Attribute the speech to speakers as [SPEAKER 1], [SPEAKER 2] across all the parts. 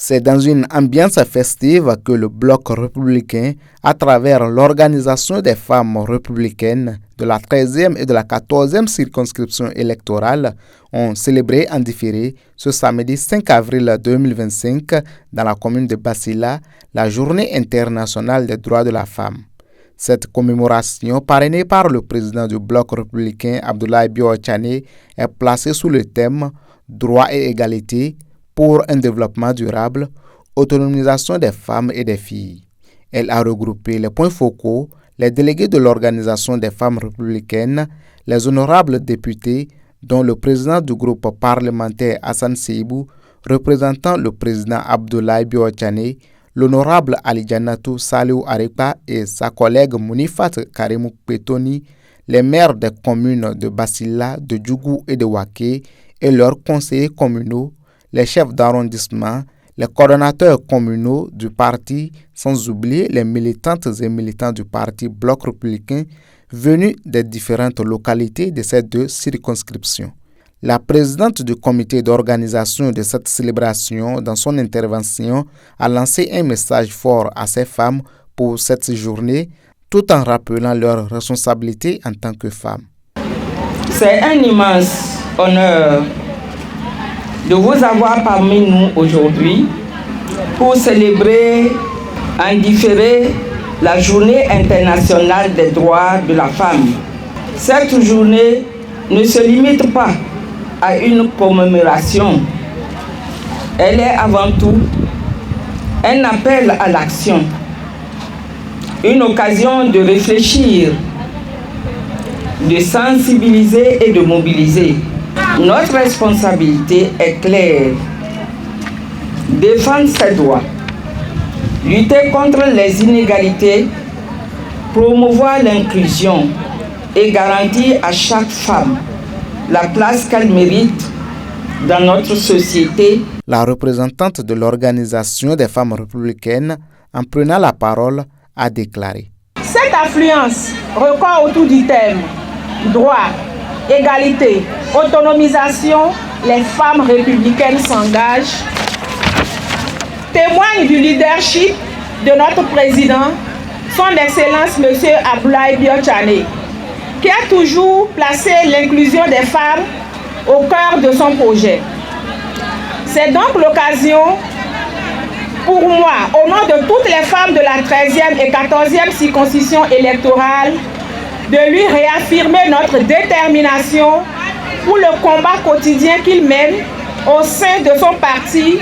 [SPEAKER 1] C'est dans une ambiance festive que le Bloc républicain, à travers l'Organisation des femmes républicaines de la 13e et de la 14e circonscription électorale, ont célébré en différé ce samedi 5 avril 2025 dans la commune de Basila la Journée internationale des droits de la femme. Cette commémoration, parrainée par le président du Bloc républicain Abdoulaye Bio-Tchane, est placée sous le thème « Droits et égalité » pour un développement durable, autonomisation des femmes et des filles. Elle a regroupé les points focaux, les délégués de l'Organisation des femmes républicaines, les honorables députés, dont le président du groupe parlementaire Hassan Seibou, représentant le président Abdoulaye Bio-Tchane, l'honorable Ali Janatou Saliou Arepa et sa collègue Mounifat Karimou Petoni, les maires des communes de Basila, de Djougou et de Waké et leurs conseillers communaux, les chefs d'arrondissement, les coordonnateurs communaux du parti, sans oublier les militantes et militants du parti Bloc républicain venus des différentes localités de ces deux circonscriptions. La présidente du comité d'organisation de cette célébration, dans son intervention, a lancé un message fort à ces femmes pour cette journée, tout en rappelant leurs responsabilités en tant que femmes.
[SPEAKER 2] C'est un immense honneur de vous avoir parmi nous aujourd'hui pour célébrer en différé la Journée internationale des droits de la femme. Cette journée ne se limite pas à une commémoration. Elle est avant tout un appel à l'action, une occasion de réfléchir, de sensibiliser et de mobiliser. Notre responsabilité est claire: défendre ses droits, lutter contre les inégalités, promouvoir l'inclusion et garantir à chaque femme la place qu'elle mérite dans notre société.
[SPEAKER 1] La représentante de l'Organisation des femmes républicaines, en prenant la parole, a déclaré:
[SPEAKER 3] Cette affluence record autour du thème droit, égalité, autonomisation, les femmes républicaines s'engagent, témoigne du leadership de notre président, son Excellence M. Abdoulaye Bio-Tchane, qui a toujours placé l'inclusion des femmes au cœur de son projet. C'est donc l'occasion pour moi, au nom de toutes les femmes de la 13e et 14e circonscription électorale, de lui réaffirmer notre détermination pour le combat quotidien qu'il mène au sein de son parti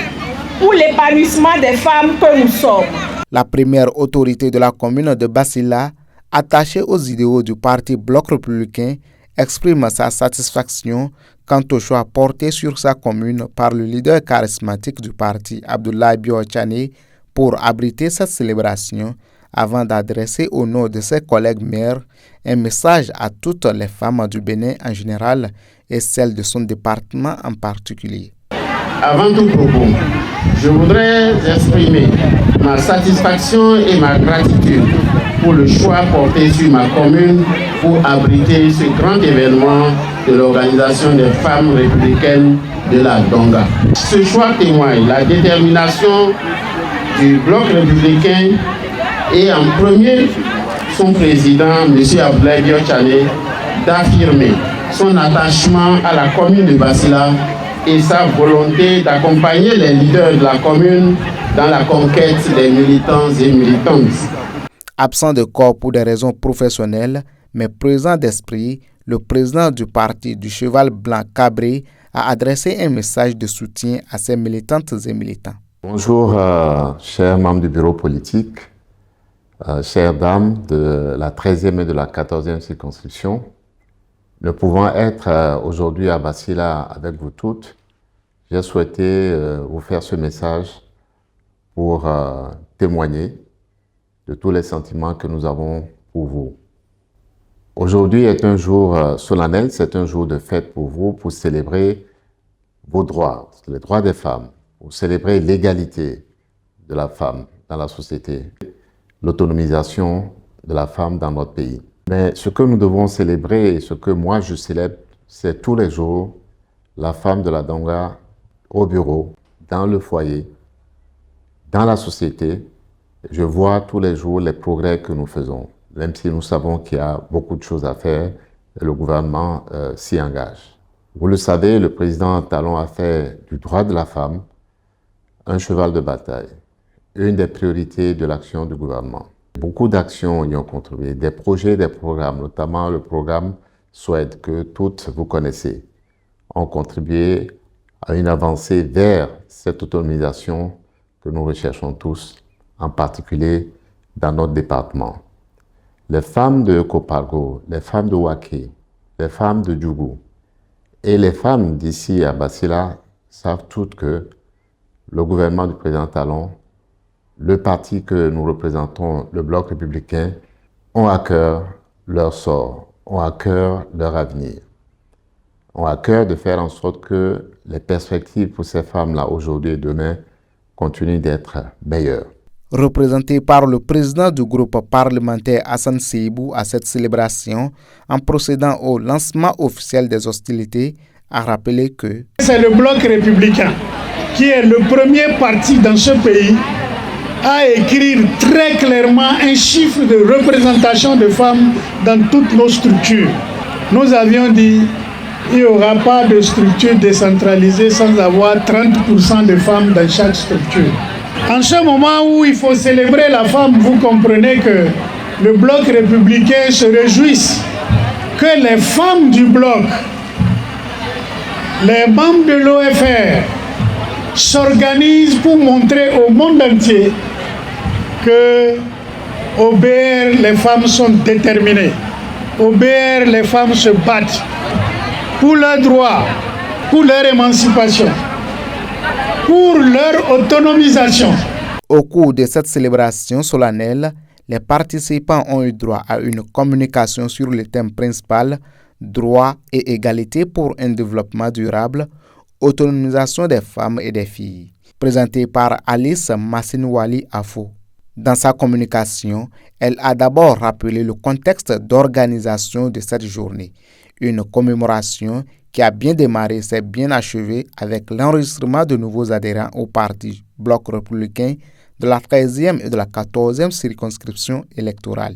[SPEAKER 3] pour l'épanouissement des femmes que nous sommes.
[SPEAKER 1] La première autorité de la commune de Basila, attachée aux idéaux du parti Bloc républicain, exprime sa satisfaction quant au choix porté sur sa commune par le leader charismatique du parti, Abdoulaye Bio-Tchane, pour abriter cette célébration, avant d'adresser au nom de ses collègues maires un message à toutes les femmes du Bénin en général et celles de son département en particulier.
[SPEAKER 4] Avant tout propos, je voudrais exprimer ma satisfaction et ma gratitude pour le choix porté sur ma commune pour abriter ce grand événement de l'Organisation des femmes républicaines de la Donga. Ce choix témoigne la détermination du Bloc républicain et en premier son président, M. Abdoulaye Bio-Tchane, d'affirmer son attachement à la commune de Basila et sa volonté d'accompagner les leaders de la commune dans la conquête des militants et militantes.
[SPEAKER 1] Absent de corps pour des raisons professionnelles, mais présent d'esprit, le président du parti du Cheval Blanc Cabré a adressé un message de soutien à ses militantes et militants.
[SPEAKER 5] Bonjour, chers membres du bureau politique, chères dames de la 13e et de la 14e circonscription. Ne pouvant être aujourd'hui à Basila avec vous toutes, j'ai souhaité vous faire ce message pour témoigner de tous les sentiments que nous avons pour vous. Aujourd'hui est un jour solennel, c'est un jour de fête pour vous, pour célébrer vos droits, les droits des femmes, pour célébrer l'égalité de la femme dans la société, l'autonomisation de la femme dans notre pays. Mais ce que nous devons célébrer et ce que moi je célèbre, c'est tous les jours la femme de la Donga au bureau, dans le foyer, dans la société, je vois tous les jours les progrès que nous faisons, même si nous savons qu'il y a beaucoup de choses à faire et le gouvernement s'y engage. Vous le savez, le président Talon a fait du droit de la femme un cheval de bataille, une des priorités de l'action du gouvernement. Beaucoup d'actions y ont contribué, des projets, des programmes, notamment le programme SWED que toutes vous connaissez, ont contribué à une avancée vers cette autonomisation que nous recherchons tous, en particulier dans notre département. Les femmes de Copago, les femmes de Waké, les femmes de Djougou et les femmes d'ici à Basila savent toutes que le gouvernement du président Talon, le parti que nous représentons, le Bloc républicain, ont à cœur leur sort, ont à cœur leur avenir, ont à cœur de faire en sorte que les perspectives pour ces femmes-là aujourd'hui et demain continuent d'être meilleures.
[SPEAKER 1] Représenté par le président du groupe parlementaire Hassan Seibou à cette célébration, en procédant au lancement officiel des hostilités, a rappelé que
[SPEAKER 6] c'est le Bloc républicain qui est le premier parti dans ce pays à écrire très clairement un chiffre de représentation de femmes dans toutes nos structures. Nous avions dit qu'il n'y aura pas de structure décentralisée sans avoir 30% de femmes dans chaque structure. En ce moment où il faut célébrer la femme, vous comprenez que le Bloc républicain se réjouisse que les femmes du Bloc, les membres de l'OFR, s'organisent pour montrer au monde entier que au BR, les femmes sont déterminées. Au BR, les femmes se battent pour leurs droits, pour leur émancipation, pour leur autonomisation.
[SPEAKER 1] Au cours de cette célébration solennelle, les participants ont eu droit à une communication sur le thème principal « Droits et égalité pour un développement durable, autonomisation des femmes et des filles », présentée par Alice Massinouali Afo. Dans sa communication, elle a d'abord rappelé le contexte d'organisation de cette journée, une commémoration qui a bien démarré s'est bien achevée avec l'enregistrement de nouveaux adhérents au parti Bloc républicain de la 13e et de la 14e circonscription électorale.